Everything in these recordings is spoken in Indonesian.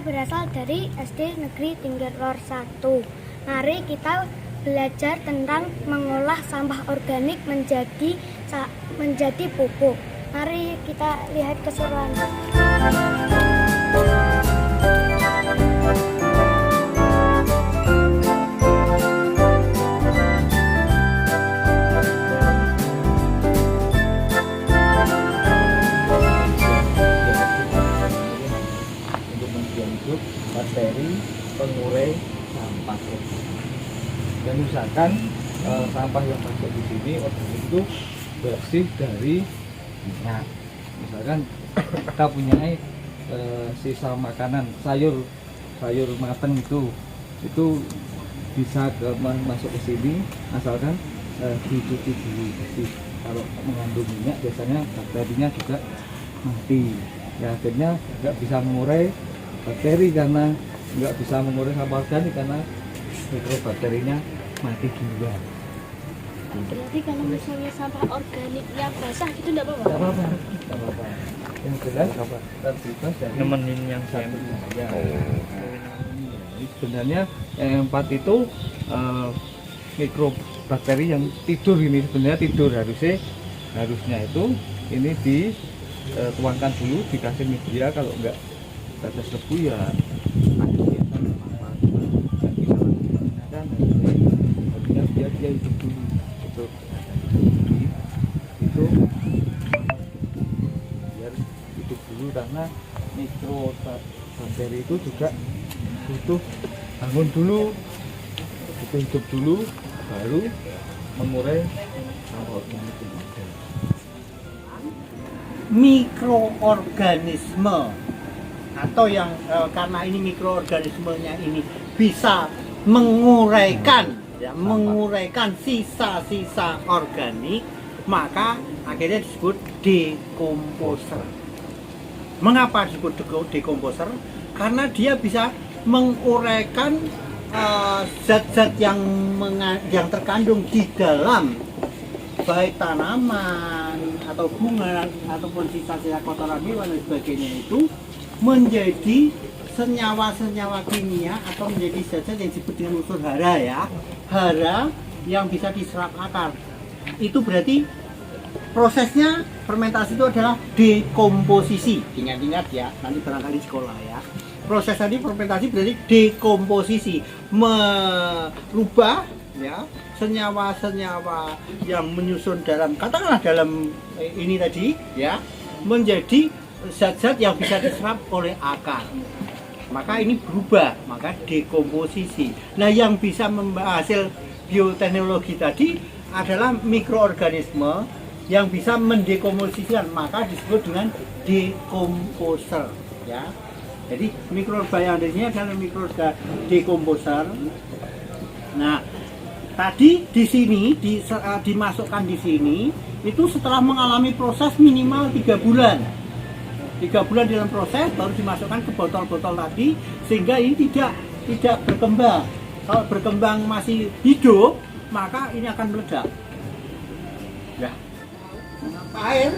berasal dari SD Negeri Tinggal Lor 1. Mari kita belajar tentang mengolah sampah organik menjadi pupuk. Mari kita lihat keseruannya. Bakteri pengurai sampah. Dan misalkan sampah yang masuk di sini organik itu bersih dari minyak. Misalkan kita punya sisa makanan sayur matang itu bisa masuk ke sini asalkan dicuci dulu bersih. Kalau mengandung minyak biasanya bakterinya juga mati. Ya akhirnya nggak bisa mengurai bakteri karena nggak bisa mengurai sampah organik karena mikrobakterinya mati duluan. Berarti kalau misalnya sampah organiknya basah gitu enggak apa-apa? Enggak apa-apa. Yang jelas terbebas dari nemenin yang satu saya. Sebenarnya yang 4 itu mikrobakteri yang tidur ini sebenarnya tidur harusnya itu ini dituangkan dulu dikasih media, kalau enggak tetes debu ya biar dia hidup dulu itu biar hidup dulu karena mikrobakteri itu juga butuh bangun dulu, butuh hidup dulu baru mengurai sampah organik yang ada. Mikroorganisme atau yang karena ini mikroorganismenya ini bisa menguraikan sisa-sisa organik, maka akhirnya disebut dekomposer. Mengapa disebut dekomposer? Karena dia bisa menguraikan zat-zat yang terkandung di dalam baik tanaman atau bunga ataupun sisa-sisa kotoran hewan dan sebagainya itu menjadi senyawa-senyawa kimia atau menjadi zat-zat yang disebut dengan unsur hara ya. Hara yang bisa diserap akar. Itu berarti prosesnya fermentasi itu adalah dekomposisi. Ingat-ingat ya, nanti barangkali di sekolah ya. Proses tadi fermentasi berarti dekomposisi, merubah ya senyawa-senyawa yang menyusun dalam katakanlah dalam ini tadi ya menjadi zat-zat yang bisa diserap oleh akar. Maka ini berubah, maka dekomposisi. Nah, yang bisa hasil bioteknologi tadi adalah mikroorganisme yang bisa mendekomposisikan, maka disebut dengan dekomposer ya. Jadi mikroba yang di sini adalah mikroba dekomposer. Nah, tadi di sini dimasukkan di sini itu setelah mengalami proses minimal 3 bulan. 3 bulan dalam proses baru dimasukkan ke botol-botol tadi sehingga ini tidak berkembang. Kalau berkembang masih hidup, maka ini akan meledak. Ya. Air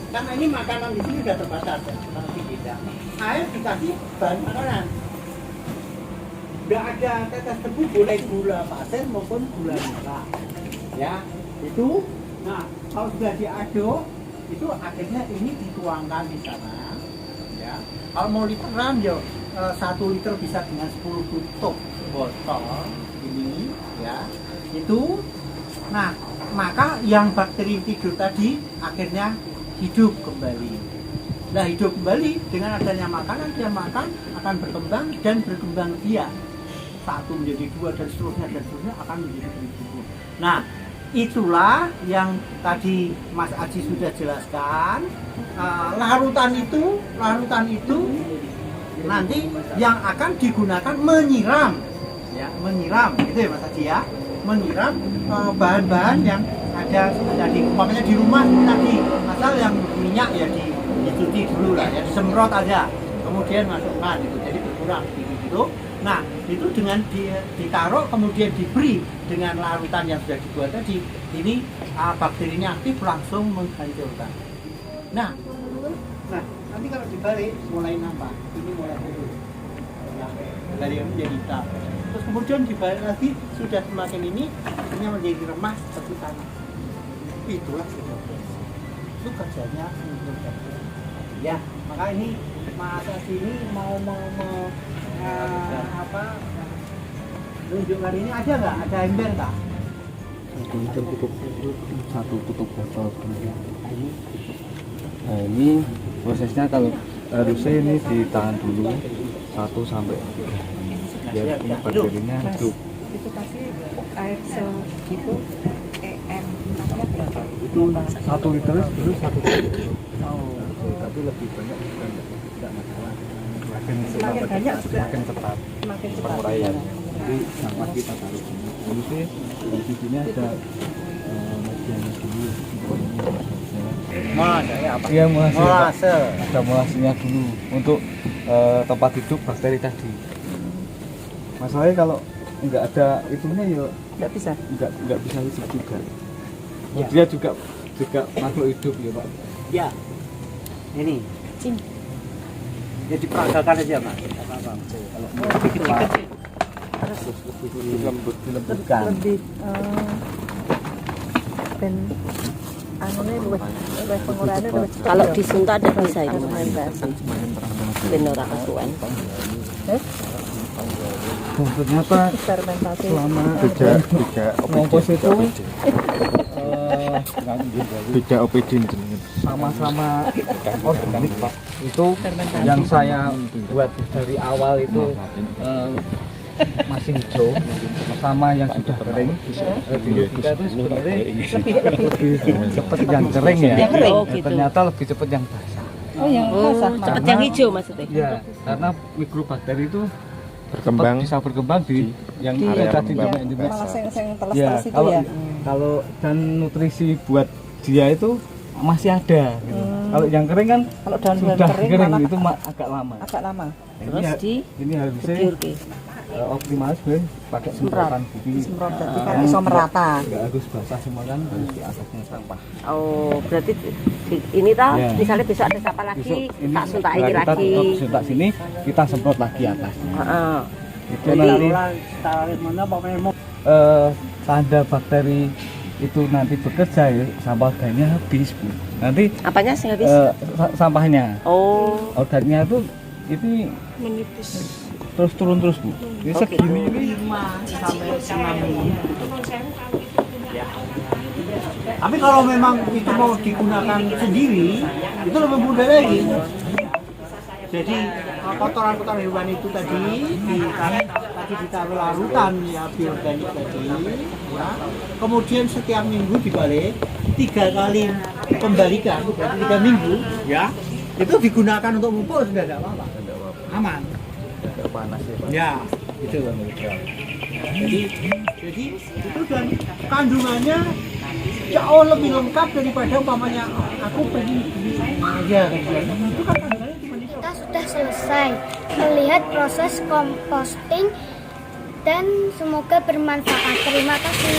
karena ini makanan di sini sudah terbatas ya, tapi tidak. Air dikasih bahan makanan. Tidak ada tetes tebu, boleh gula pasir maupun gula merah. Ya, itu. Nah, kalau sudah diaduk, itu akhirnya ini dituangkan di sana. Ya, kalau mau literan ya 1 liter bisa dengan 10 tutup botol ini. Ya, itu. Nah, maka yang bakteri tidur tadi akhirnya hidup kembali. Nah, hidup kembali dengan adanya makanan, dia makan akan berkembang dan berkembang biak. 1 menjadi 2 dan seterusnya akan menjadi 1000. Nah, itulah yang tadi Mas Aji sudah jelaskan. Larutan itu nanti yang akan digunakan menyiram, ya, gitu ya Mas Aji ya, menyiram bahan-bahan yang ada tadi, umpamanya di rumah tadi, asal yang minyak ya dicuci dulu lah, ya disemprot aja, kemudian masukkan itu, jadi berkurang gitu. Nah, itu dengan ditaruh kemudian diberi dengan larutan yang sudah dibuat tadi, ini bakterinya aktif langsung menghancurkan. Nah Nanti kalau dibalik mulai nampak, ini mulai turun. Ya, dari yang menjadi hitam. Terus kemudian dibalik lagi sudah semakin ini menjadi remah seperti tanah. Itulah psikotes. Itu kerjanya menurut. Ya, maka ini masa sini mau tunjukkan ini ada nggak? Ada ember nggak? Satu kutub botol. Nah ini prosesnya kalau harusnya ini ditahan dulu 1 sampai 3 biar ini bakterinya hidup. Itu kasih air segitu EM berapa? Itu 1 liter dulu 1 liter. Tapi lebih banyak juga tidak masalah. Semakin banyak juga semakin cepat penguraian. Jadi sampah kita taruh sini. Jadi di sini ada medianya dulu. Iya, molase. Ada molasenya dulu untuk tempat hidup bakteri tadi. Masalahnya kalau nggak ada itunya ya nggak bisa hidup juga. Ya. Dia juga makhluk hidup ya Pak. Ya, ini. Jadi peragakan aja Mas. Apa-apa. Kalau kecil-kecil. Terus lebih dilembutkan. Lebih ben anunya luwih pengurahannya luwih cepat. Kalau disuntak ada bisa itu fermentasi. ben ora kesuwen. Ternyata Fermentasi. selama tidak ngongkos itu tidak OPD sama-sama organik Pak. Itu yang saya buat dari awal itu masih hijau sama yang sudah kering. Kita itu sebenarnya lebih cepat yang kering ya. Oh, gitu. Ternyata lebih cepat yang basah. Oh, yang basah. Cepat yang hijau maksudnya. Ya, karena mikrobakteri itu bisa berkembang di yang di area tadi malah di yang teles-teles ya, itu kalau, ya. kalau dan nutrisi buat dia itu masih ada gitu. Kalau yang kering kan Kalau daun-daun sudah kering kering malah itu agak lama. agak lama. Terus Ini harusnya diurke. optimal sebenarnya pakai semprotan gitu. Disemprot jadi kan iso merata. Enggak harus basah semua kan, harus di atasnya sampah. Oh, berarti ini tah Ya. misalnya besok ada siapa lagi, Besok tak suntak setelah iki kita lagi. suntak sini, kita semprot lagi atasnya. Heeh. Itu Jadi nanti tarik mana pokoknya mau tanda bakteri itu nanti bekerja ya, sampah organiknya habis Bu. Nanti Apanya sing habis? sampahnya Oh, organiknya itu ini terus turun terus Bu. Ini Oke. segini ini 5 sampai 6 minggu. Ya. Tapi kalau memang itu mau digunakan sendiri, itu lebih mudah lagi. Jadi kotoran-kotoran hewan itu tadi ditaruh larutan ya bioorganik tadi, ya. Kemudian setiap minggu dibalik 3 kali pembalikan, berarti 3 minggu, ya. Itu digunakan untuk pupuk sudah tidak apa-apa, aman. agak panas ya Pak. Ya, itu. Jadi itu dan kandungannya jauh lebih lengkap daripada umpamanya aku pergi aja itu kan kandungannya cuma di Kita sudah selesai melihat proses composting dan semoga bermanfaat. Terima kasih.